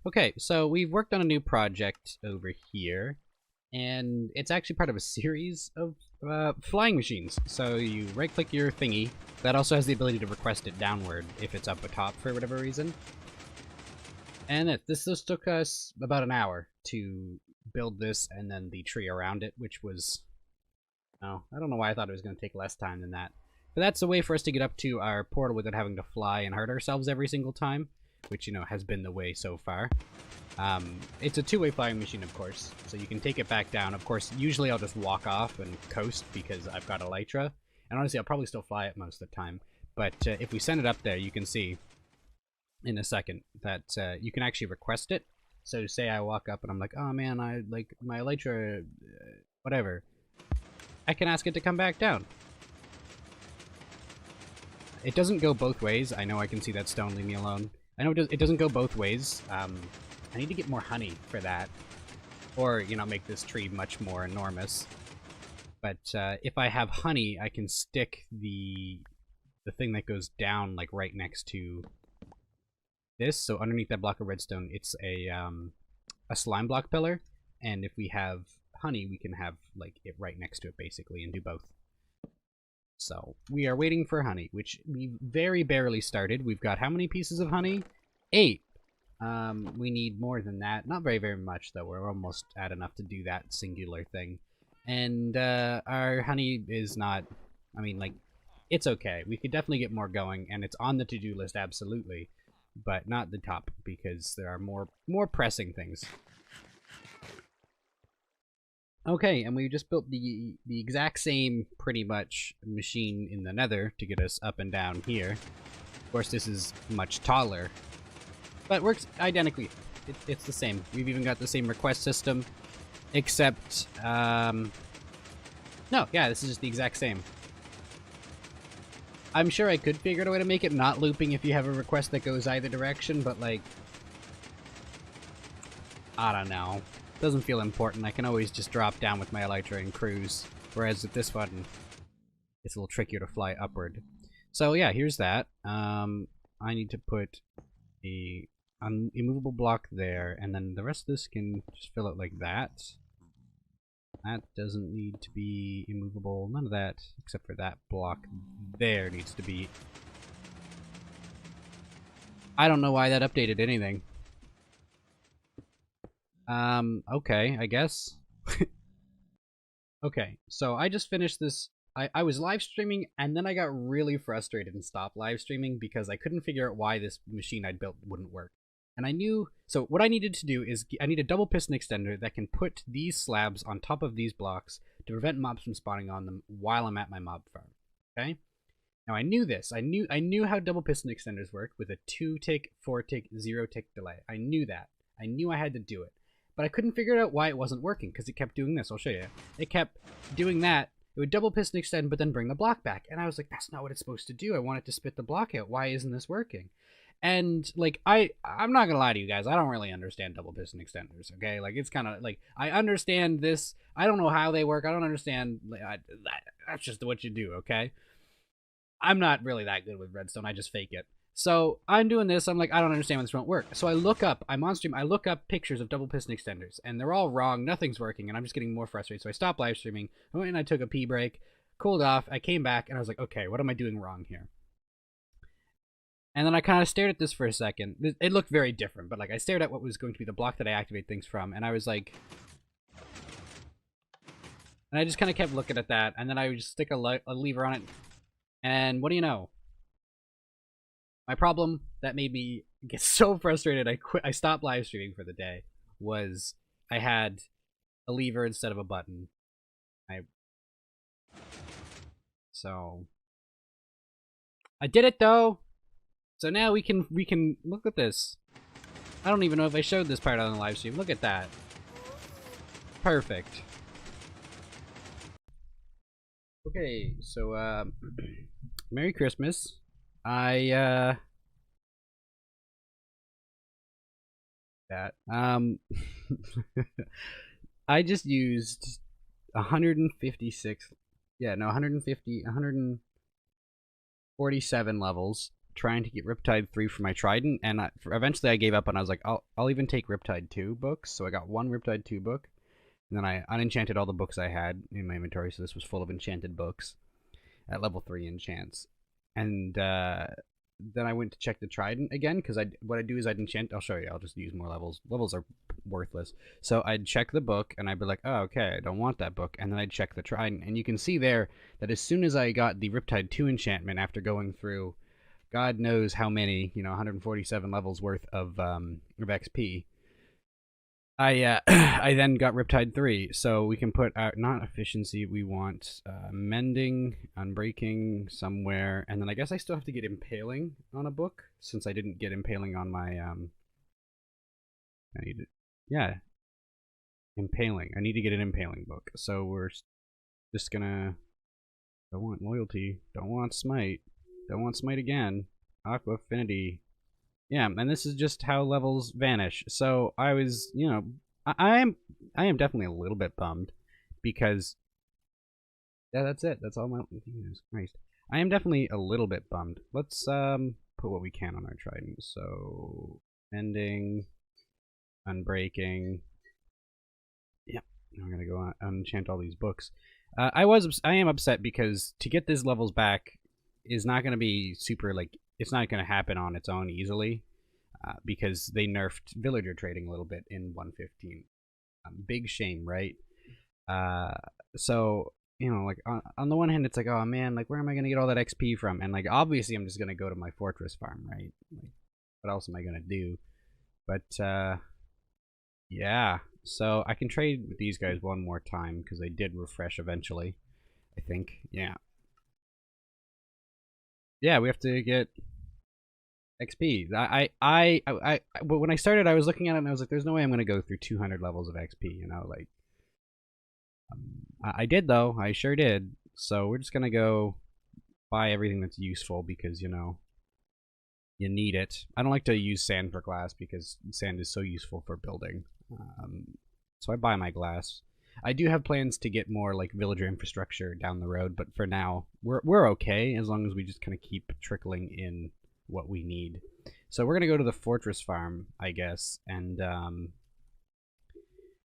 Okay, so we've worked on a new project over here, and it's actually part of a series of flying machines. So you right-click your thingy. That also has the ability to request it downward if it's up atop for whatever reason. And this took us about an hour to build this and then the tree around it, which was... Oh, I don't know why I thought it was going to take less time than that. But that's a way for us to get up to our portal without having to fly and hurt ourselves every single time, which, you know, has been the way so far. It's a two-way flying machine, of course, so you can take it back down. Of course, usually I'll just walk off and coast because I've got Elytra. And honestly, I'll probably still fly it most of the time. But if we send it up there, you can see in a second that you can actually request it. So say I walk up and I'm like, oh man, I like my Elytra, whatever. I can ask it to come back down. It doesn't go both ways. I know I can see that stone, leave me alone. I know it doesn't go both ways. I need to get more honey for that. Or, you know, make this tree much more enormous. But if I have honey, I can stick the thing that goes down, like, right next to this. So underneath that block of redstone, it's a slime block pillar. And if we have honey, we can have, like, it right next to it, basically, and do both. So, we are waiting for honey, which we very barely started. We've got how many pieces of honey? 8. We need more than that. Not very, very much, though. We're almost at enough to do that singular thing. And, our honey is not... I mean, like, it's okay. We could definitely get more going, and it's on the to-do list, absolutely. But not the top, because there are more pressing things. Okay, and we just built the exact same, pretty much, machine in the nether to get us up and down here. Of course, this is much taller, but works identically. It's the same. We've even got the same request system, except, no, yeah, this is just the exact same. I'm sure I could figure out a way to make it not looping if you have a request that goes either direction, but, like, I don't know. Doesn't feel important. I can always just drop down with my Elytra and cruise. Whereas with this one, it's a little trickier to fly upward. So yeah, here's that. I need to put a immovable block there, and then the rest of this can just fill it like that. That doesn't need to be immovable. None of that, except for that block there, needs to be. I don't know why that updated anything. Okay, I guess. Okay, so I just finished this. I was live streaming, and then I got really frustrated and stopped live streaming because I couldn't figure out why this machine I'd built wouldn't work. And I knew, so what I needed to do is, I need a double piston extender that can put these slabs on top of these blocks to prevent mobs from spawning on them while I'm at my mob farm. Okay? Now I knew this. I knew how double piston extenders work with a 2-tick, 4-tick, 0-tick delay. I knew that. I knew I had to do it. But I couldn't figure out why it wasn't working, because it kept doing this. I'll show you. It kept doing that. It would double piston extend, but then bring the block back. And I was like, that's not what it's supposed to do. I want it to spit the block out. Why isn't this working? And, like, I'm not gonna lie to you guys. I don't really understand double piston extenders, okay? Like, it's kind of, like, I understand this. I don't know how they work. I don't understand. Like, that's just what you do, okay? I'm not really that good with redstone. I just fake it. So I'm doing this. I'm like, I don't understand why this won't work. So I look up, I'm on stream, I look up pictures of double piston extenders, and they're all wrong. Nothing's working, and I'm just getting more frustrated. So I stopped live streaming. I went and I took a pee break, cooled off. I came back, and I was like, okay, what am I doing wrong here? And then I kind of stared at this for a second. It looked very different, but like I stared at what was going to be the block that I activate things from, and I was like, and I just kind of kept looking at that, and then I would just stick a lever on it, and what do you know? My problem that made me get so frustrated I stopped live streaming for the day was I had a lever instead of a button. So I did it though. So now we can look at this. I don't even know if I showed this part on the live stream. Look at that. Perfect. Okay, so Merry Christmas. I just used 156, yeah, no, 147 levels trying to get Riptide 3 for my Trident, and eventually I gave up and I was like, I'll even take Riptide 2 books. So I got one Riptide 2 book, and then I unenchanted all the books I had in my inventory, so this was full of enchanted books at level 3 enchants. And then I went to check the Trident again, because what I do is I'd enchant. I'll show you. I'll just use more levels. Levels are worthless. So I'd check the book, and I'd be like, oh, okay, I don't want that book. And then I'd check the Trident. And you can see there that as soon as I got the Riptide 2 enchantment, after going through God knows how many, 147 levels worth of XP, I I then got Riptide 3, so we can put out, not efficiency, we want mending, unbreaking somewhere, and then I guess I still have to get impaling on a book, since I didn't get impaling on my, yeah, impaling. I need to get an impaling book, so we're just gonna, don't want loyalty, don't want smite again, aqua affinity. Yeah, and this is just how levels vanish. So I was, I am definitely a little bit bummed because, yeah, that's it. That's all my, Jesus Christ. I am definitely a little bit bummed. Let's put what we can on our Trident. So ending, unbreaking. Yeah, I'm gonna go on enchant all these books. I am upset because to get these levels back is not gonna be super, like, it's not going to happen on its own easily because they nerfed villager trading a little bit in 115. Big shame, right? So, like, on the one hand, it's like, oh man, like, where am I going to get all that XP from? And, like, obviously I'm just going to go to my fortress farm, right? Like, what else am I going to do? But, yeah. So I can trade with these guys one more time because they did refresh eventually, I think. Yeah. Yeah, we have to get XP. But when I started, I was looking at it and I was like, "There's no way I'm going to go through 200 levels of XP." Like, I did though. I sure did. So we're just gonna go buy everything that's useful because you need it. I don't like to use sand for glass because sand is so useful for building. So I buy my glass. I do have plans to get more like villager infrastructure down the road, but for now we're okay as long as we just kind of keep trickling in what we need. So we're gonna go to the fortress farm, I guess, and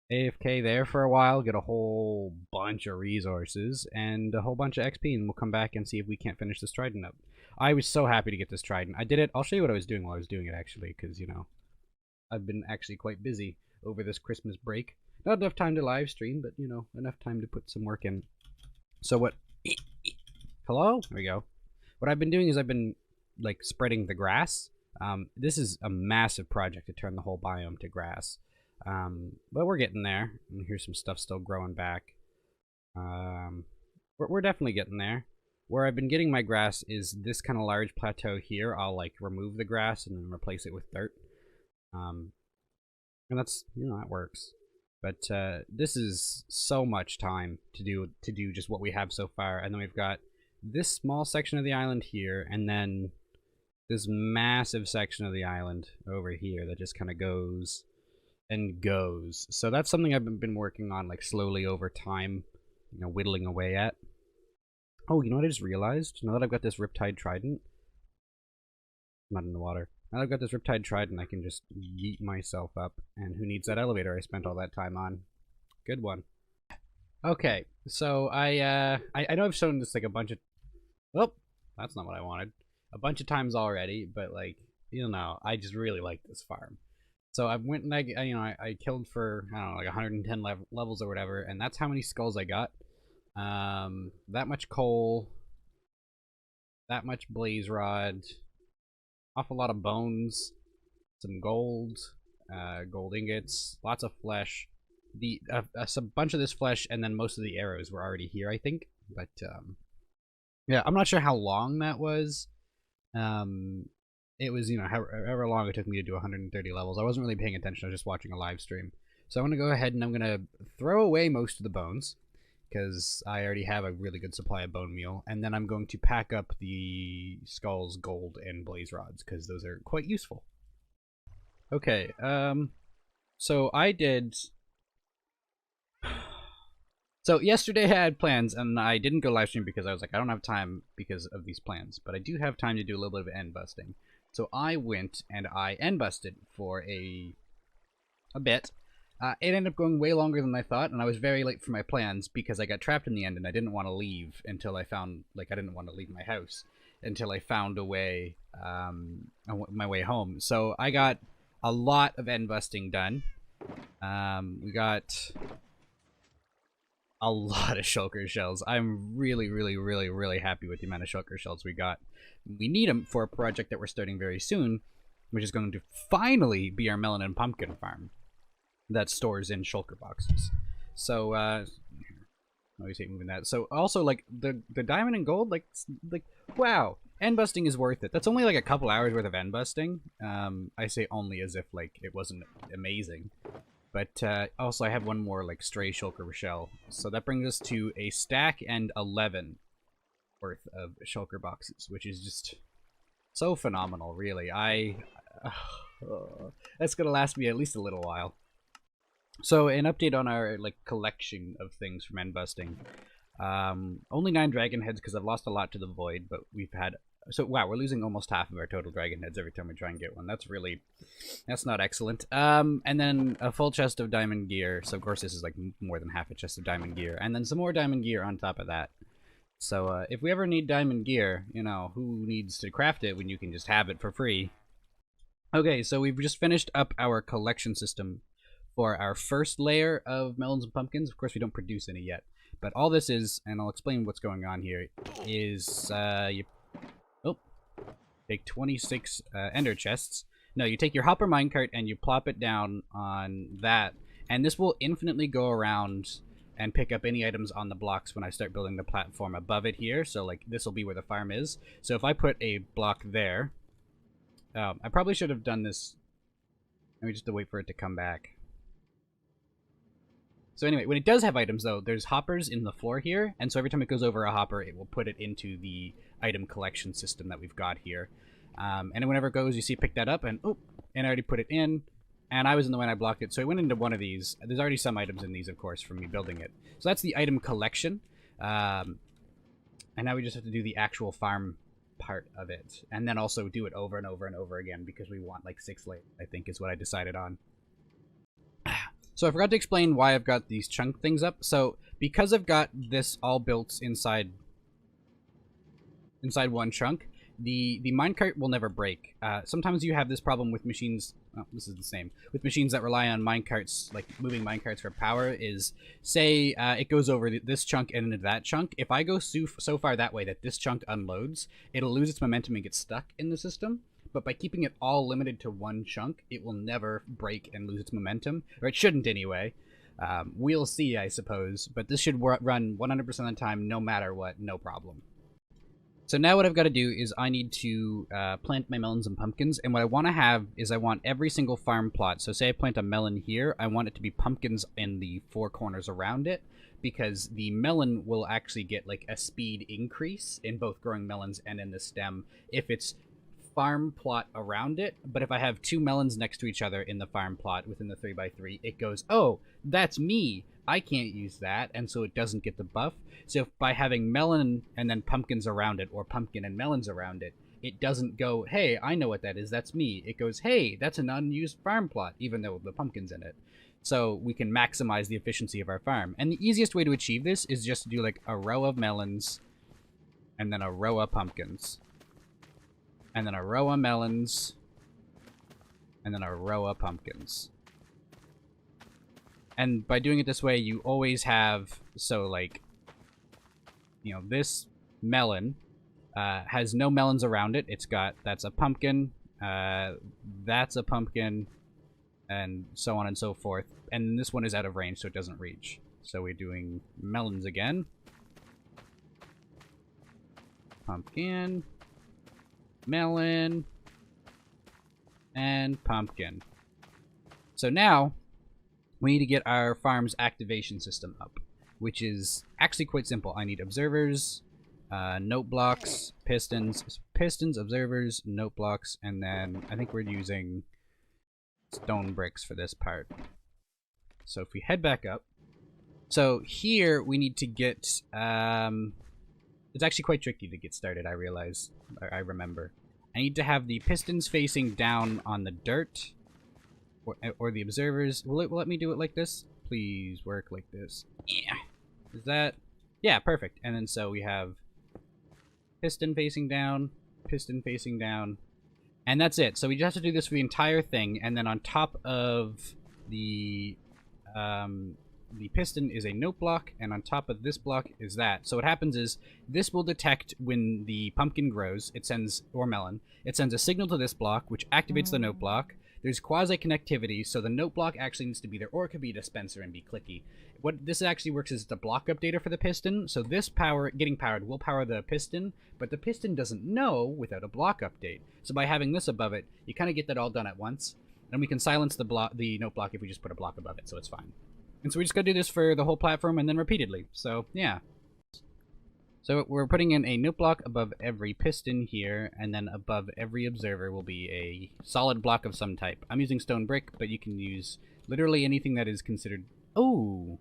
AFK there for a while, get a whole bunch of resources and a whole bunch of XP, and we'll come back and see if we can't finish this trident up. I was so happy to get this trident. I did it. I'll show you what I was doing while I was doing it, actually, because I've been actually quite busy over this Christmas break. Not enough time to live stream, but enough time to put some work in. So what? Hello? There we go. What I've been doing is I've been like spreading the grass. This is a massive project to turn the whole biome to grass. But we're getting there. And here's some stuff still growing back. We're definitely getting there. Where I've been getting my grass is this kind of large plateau here. I'll like remove the grass and then replace it with dirt. And that's, that works. But this is so much time to do just what we have so far. And then we've got this small section of the island here, and then this massive section of the island over here that just kind of goes and goes. So that's something I've been working on like slowly over time, whittling away at. Oh, you know what I just realized? Now that I've got this Riptide Trident, I'm not in the water. Now that I've got this Riptide Trident, I can just yeet myself up. And who needs that elevator I spent all that time on? Good one. Okay, so I know I've shown this like a bunch of... Oh, that's not what I wanted. A bunch of times already, but like, I just really like this farm. So I went and I killed for, I don't know, like 110 levels or whatever, and that's how many skulls I got. That much coal, that much blaze rod, awful lot of bones, some gold, gold ingots, lots of flesh. A bunch of this flesh, and then most of the arrows were already here, I think. But yeah, I'm not sure how long that was. It was, however long it took me to do 130 levels. I wasn't really paying attention. I was just watching a live stream. So I'm going to go ahead and I'm going to throw away most of the bones, because I already have a really good supply of bone meal. And then I'm going to pack up the skulls, gold, and blaze rods, because those are quite useful. Okay, so I did... So yesterday I had plans, and I didn't go live stream because I was like, I don't have time because of these plans, but I do have time to do a little bit of end busting. So I went and I end busted for a bit. It ended up going way longer than I thought, and I was very late for my plans because I got trapped in the end, and I didn't want to leave until I found, like, I didn't want to leave my house until I found a way, my way home. So I got a lot of end busting done. We got a lot of shulker shells. I'm really happy with the amount of shulker shells we got. We need them for a project that we're starting very soon, which is going to finally be our melon and pumpkin farm that stores in shulker boxes. So, I always hate moving that. So, also, like, the diamond and gold, like, wow, end busting is worth it. That's only, like, a couple hours worth of end busting. I say only as if, like, it wasn't amazing. But, also, I have one more, like, stray shulker shell. So that brings us to a stack and 11 worth of shulker boxes, which is just so phenomenal, really. That's gonna last me at least a little while. So, an update on our, like, collection of things from end busting. Only 9 dragon heads because I've lost a lot to the void, but we've had... So, wow, we're losing almost half of our total dragon heads every time we try and get one. That's not excellent. And then a full chest of diamond gear. So, of course, this is, like, more than half a chest of diamond gear. And then some more diamond gear on top of that. So, if we ever need diamond gear, you know, who needs to craft it when you can just have it for free? Okay, so we've just finished up our collection system for our first layer of melons and pumpkins. Of course, we don't produce any yet. But all this is, and I'll explain what's going on here, is you take 26 ender chests. No, you take your hopper minecart and you plop it down on that. And this will infinitely go around and pick up any items on the blocks when I start building the platform above it here. So, like, this will be where the farm is. So if I put a block there... I probably should have done this... Let me just wait for it to come back. So anyway, when it does have items, though, there's hoppers in the floor here, and so every time it goes over a hopper, it will put it into the item collection system that we've got here. And whenever it goes, you see pick that up, and oh, and I already put it in, and I was in the way and I blocked it, so it went into one of these. There's already some items in these, of course, from me building it. So that's the item collection, and now we just have to do the actual farm part of it, and then also do it over and over and over again, because we want, like, 6 layers, I think, is what I decided on. So I forgot to explain why I've got these chunk things up. So because I've got this all built inside one chunk, the minecart will never break. Sometimes you have this problem with machines. Oh, this is the same with machines that rely on minecarts, like moving minecarts for power. Is say it goes over this chunk and into that chunk. If I go so far that way that this chunk unloads, it'll lose its momentum and get stuck in the system. But by keeping it all limited to one chunk, it will never break and lose its momentum. Or it shouldn't anyway. We'll see, I suppose. But this should run 100% of the time, no matter what, no problem. So now what I've got to do is I need to plant my melons and pumpkins. And what I want to have is I want every single farm plot. So say I plant a melon here, I want it to be pumpkins in the 4 corners around it. Because the melon will actually get, like, a speed increase in both growing melons and in the stem if it's farm plot around it. But if I have 2 melons next to each other in the farm plot within the 3x3, it goes, oh, that's me, I can't use that, and so it doesn't get the buff. So if by having melon and then pumpkins around it, or pumpkin and melons around it, it doesn't go, hey, I know what that is, that's me. It goes, hey, that's an unused farm plot, even though the pumpkin's in it. So we can maximize the efficiency of our farm. And the easiest way to achieve this is just to do, like, a row of melons and then a row of pumpkins. And then a row of melons, and then a row of pumpkins. And by doing it this way, you always have, so, like, you know, this melon has no melons around it. It's got, that's a pumpkin, that's a pumpkin, and so on and so forth. And this one is out of range, so it doesn't reach. So we're doing melons again. Pumpkin. Melon, and pumpkin. So now, we need to get our farm's activation system up, which is actually quite simple. I need observers, note blocks, pistons, observers, note blocks, and then I think we're using stone bricks for this part. So if we head back up, So here we need to get, it's actually quite tricky to get started, I realize. I remember. I need to have the pistons facing down on the dirt, or the observers. Will it let me do it like this? Please work like this. Yeah. Is that? Yeah, perfect. And then so we have piston facing down, and that's it. So we just have to do this for the entire thing, and then on top of the piston is a note block, and on top of this block is that. So what happens is, this will detect when the pumpkin grows, it sends, or melon, it sends a signal to this block, which activates the note block. There's quasi-connectivity, so the note block actually needs to be there, or it could be a dispenser and be clicky. What this actually works is the block updater for the piston, so this power, getting powered, will power the piston, but the piston doesn't know without a block update. So by having this above it, you kind of get that all done at once, and we can silence the note block if we just put a block above it, so it's fine. And so we just gotta do this for the whole platform and then repeatedly. So, yeah. So we're putting in a note block above every piston here, and then above every observer will be a solid block of some type. I'm using stone brick, but you can use literally anything that is considered... Oh!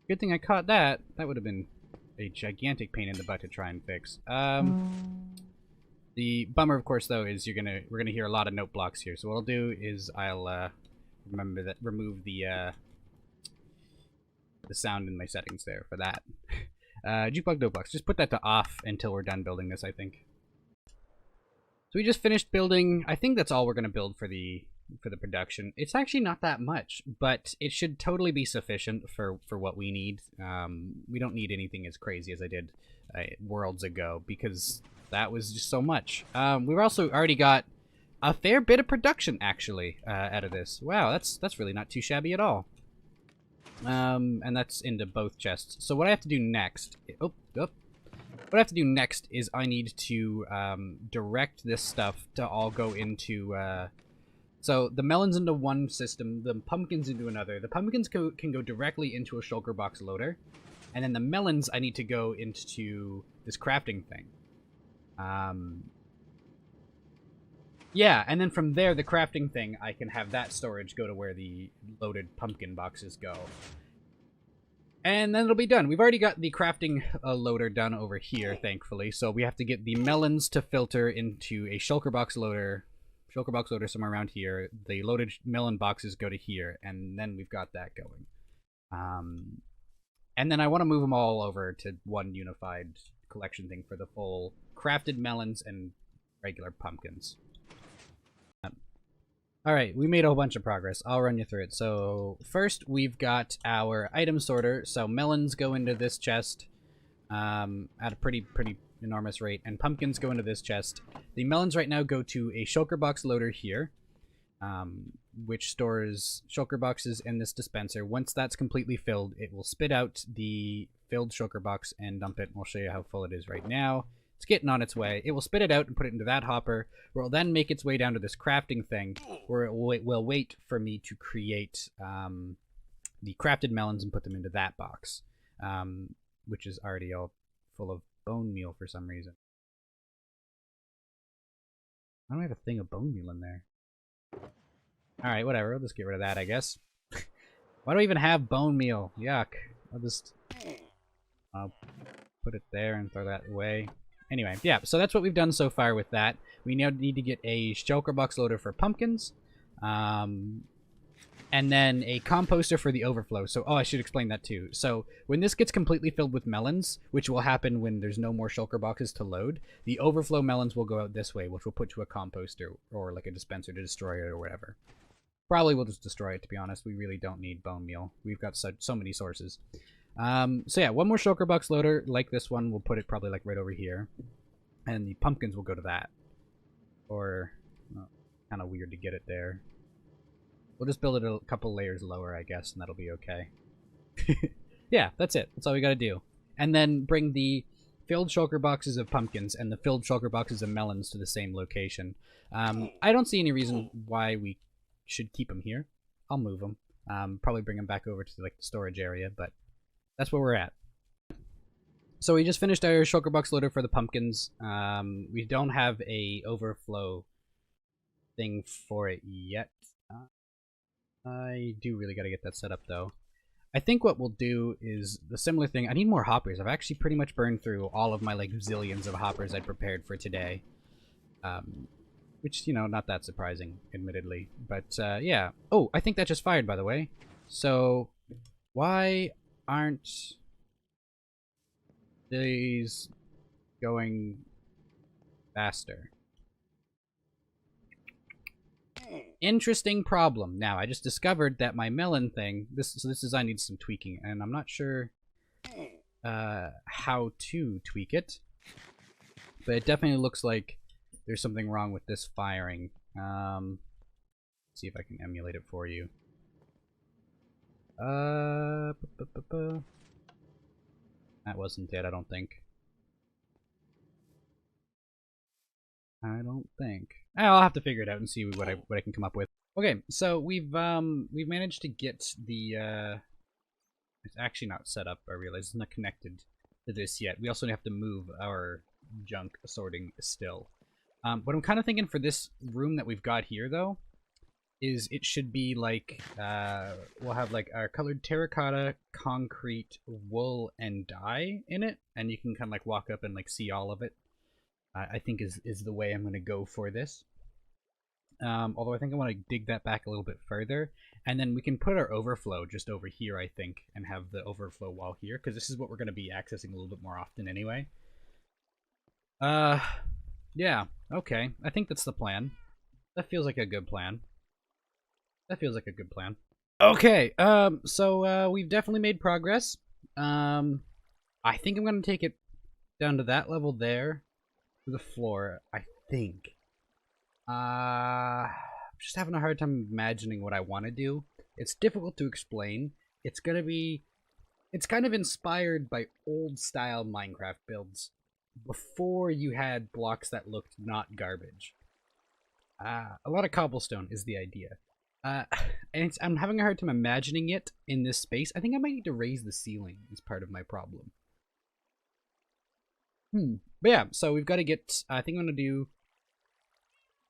Good thing I caught that. That would have been a gigantic pain in the butt to try and fix. The bummer, of course, though, is we're gonna hear a lot of note blocks here. So what I'll do is I'll remove the sound in my settings there for that. Jukebox note blocks. Just put that to off until we're done building this, I think. So we just finished building. I think that's all we're gonna build for the production. It's actually not that much, but it should totally be sufficient for what we need. We don't need anything as crazy as I did worlds ago, because that was just so much. We've also already got a fair bit of production actually out of this. Wow, that's really not too shabby at all. And that's into both chests. So what I have to do next... What I have to do next is I need to direct this stuff to all go into... So the melons into one system, the pumpkins into another. The pumpkins can go directly into a shulker box loader. And then the melons I need to go into this crafting thing. Yeah, and then from there, the crafting thing, I can have that storage go to where the loaded pumpkin boxes go. And then it'll be done. We've already got the crafting loader done over here, thankfully. So we have to get the melons to filter into a shulker box loader somewhere around here. The loaded melon boxes go to here, and then we've got that going. And then I want to move them all over to one unified collection thing for the full crafted melons and regular pumpkins. Alright, we made a whole bunch of progress. I'll run you through it. So, first we've got our item sorter. So, melons go into this chest at a pretty enormous rate, and pumpkins go into this chest. The melons right now go to a shulker box loader here, which stores shulker boxes in this dispenser. Once that's completely filled, it will spit out the filled shulker box and dump it. We'll show you how full it is right now. It's getting on its way. It will spit it out and put it into that hopper, where it will then make its way down to this crafting thing, where it will wait for me to create the crafted melons and put them into that box, which is already all full of bone meal for some reason. I don't have a thing of bone meal in there. Alright, whatever. I'll just get rid of that, I guess. Why do I even have bone meal? Yuck. I'll put it there and throw that away. Anyway, yeah, so that's what we've done so far with that. We now need to get a shulker box loader for pumpkins, and then a composter for the overflow. So, I should explain that too. So, when this gets completely filled with melons, which will happen when there's no more shulker boxes to load, the overflow melons will go out this way, which we'll put to a composter or like a dispenser to destroy it or whatever. Probably we'll just destroy it, to be honest. We really don't need bone meal. We've got so many sources. So yeah, one more shulker box loader like this one. We'll put it probably like right over here, and the pumpkins will go to that. Or kind of weird to get it there. We'll just build it a couple layers lower, I guess, and that'll be okay. Yeah, that's it. That's all we gotta do. And then bring the filled shulker boxes of pumpkins and the filled shulker boxes of melons to the same location. I don't see any reason why we should keep them here. I'll move them. Probably bring them back over to like the storage area, but that's where we're at. So we just finished our shulker box loader for the pumpkins. We don't have a overflow thing for it yet. I do really got to get that set up though. I think what we'll do is the similar thing. I need more hoppers. I've actually pretty much burned through all of my like zillions of hoppers I'd prepared for today. Which, you know, not that surprising, admittedly. But, yeah. Oh, I think that just fired, by the way. So, why aren't these going faster? Interesting problem. Now, I just discovered that my melon thing, this design needs some tweaking, and I'm not sure how to tweak it. But it definitely looks like there's something wrong with this firing. See if I can emulate it for you. That wasn't it, I don't think. I'll have to figure it out and see what I can come up with. Okay, so we've managed to get the it's actually not set up, I realize it's not connected to this yet. We also have to move our junk sorting still. What I'm kind of thinking for this room that we've got here, though, is it should be like, we'll have like our colored terracotta, concrete, wool, and dye in it, and you can kind of like walk up and like see all of it. I think is the way I'm going to go for this. Although I think I want to dig that back a little bit further, and then we can put our overflow just over here, I think, and have the overflow wall here, because this is what we're going to be accessing a little bit more often anyway. Yeah, okay. I think that's the plan. That feels like a good plan. Okay, so we've definitely made progress. I think I'm gonna take it down to that level there, to the floor, I think. I'm just having a hard time imagining what I want to do. It's difficult to explain. It's kind of inspired by old-style Minecraft builds, before you had blocks that looked not garbage. A lot of cobblestone is the idea. And I'm having a hard time imagining it in this space. I think I might need to raise the ceiling as part of my problem. But yeah, so we've got to get, I think I'm going to do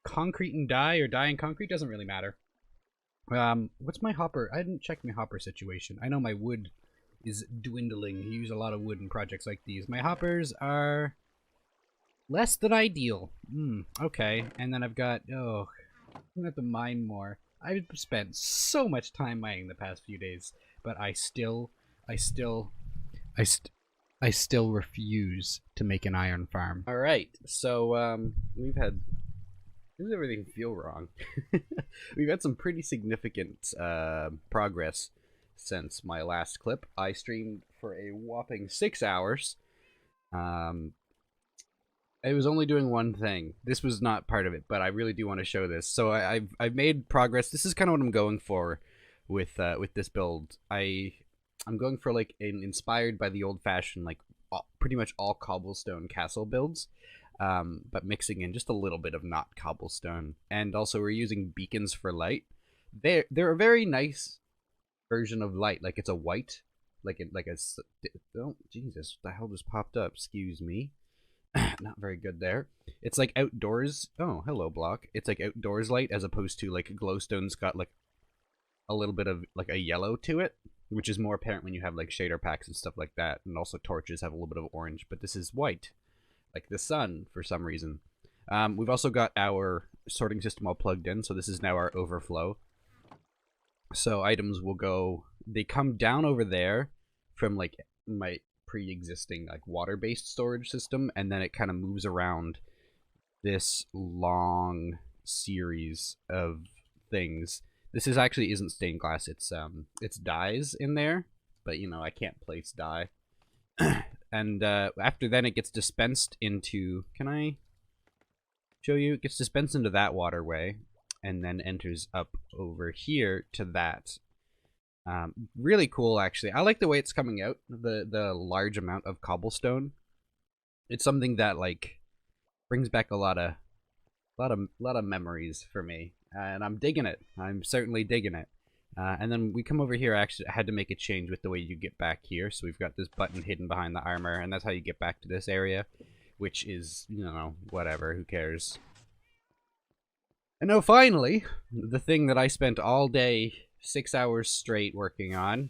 concrete and dye, or dye and concrete, doesn't really matter. What's my hopper? I didn't check my hopper situation. I know my wood is dwindling. You use a lot of wood in projects like these. My hoppers are less than ideal. Okay. And then I've got, I'm gonna have to mine more. I've spent so much time mining the past few days, but I still refuse to make an iron farm. All right. So does everything feel wrong? We've had some pretty significant progress since my last clip. I streamed for a whopping 6 hours. I was only doing one thing. This was not part of it, but I really do want to show this. So I've made progress. This is kind of what I'm going for with this build. I'm going for like inspired by the old-fashioned, like pretty much all cobblestone castle builds, but mixing in just a little bit of not cobblestone. And also we're using beacons for light. They're a very nice version of light. Like it's a white, oh Jesus, what the hell just popped up? Excuse me. Not very good there. It's like outdoors. Oh, hello, block. It's like outdoors light as opposed to like glowstone's got like a little bit of like a yellow to it, which is more apparent when you have like shader packs and stuff like that. And also torches have a little bit of orange, but this is white, like the sun for some reason. We've also got our sorting system all plugged in, so this is now our overflow. So items will go, they come down over there from like my pre-existing like water-based storage system, and then it kind of moves around this long series of things. This is actually isn't stained glass, it's dyes in there, but you know, I can't place dye. And after then it gets dispensed into, can I show you? It gets dispensed into that waterway and then enters up over here to that. Really cool, actually. I like the way it's coming out, the large amount of cobblestone. It's something that like brings back a lot of memories for me, and I'm digging it. I'm certainly digging it. And then we come over here. Actually, I had to make a change with the way you get back here. So we've got this button hidden behind the armor, and that's how you get back to this area, which is, you know, whatever. Who cares? And now, finally, the thing that I spent all day, 6 hours straight working on.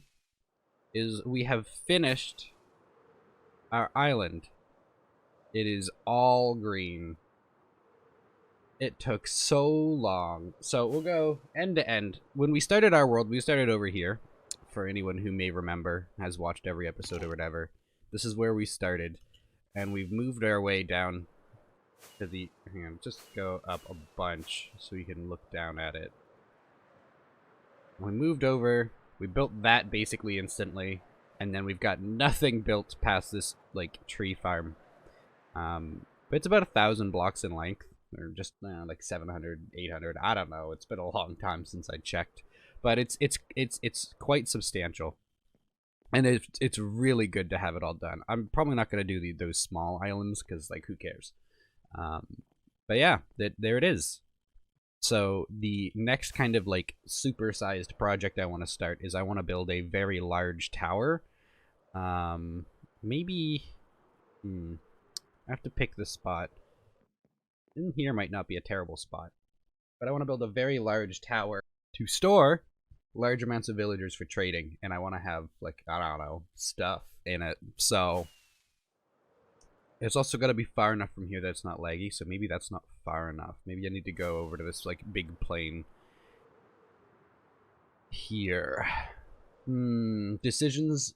is we have finished our island. It is all green. It took so long. So we'll go end to end. When we started our world, we started over here. For anyone who may remember, has watched every episode or whatever. This is where we started. And we've moved our way down to the... Hang on, just go up a bunch so we can look down at it. We moved over. We built that basically instantly. And then we've got nothing built past this, like, tree farm. But it's about 1,000 blocks in length. Or just, like 700, 800. I don't know. It's been a long time since I checked. But it's quite substantial. And it's really good to have it all done. I'm probably not going to do those small islands, because, like, who cares? But yeah, there it is. So the next kind of, like, super-sized project I want to start is I want to build a very large tower. Maybe... I have to pick the spot. In here might not be a terrible spot. But I want to build a very large tower to store large amounts of villagers for trading. And I want to have, like, I don't know, stuff in it. So it's also got to be far enough from here that it's not laggy. So maybe that's not far enough. Maybe I need to go over to this, like, big plain here. Decisions.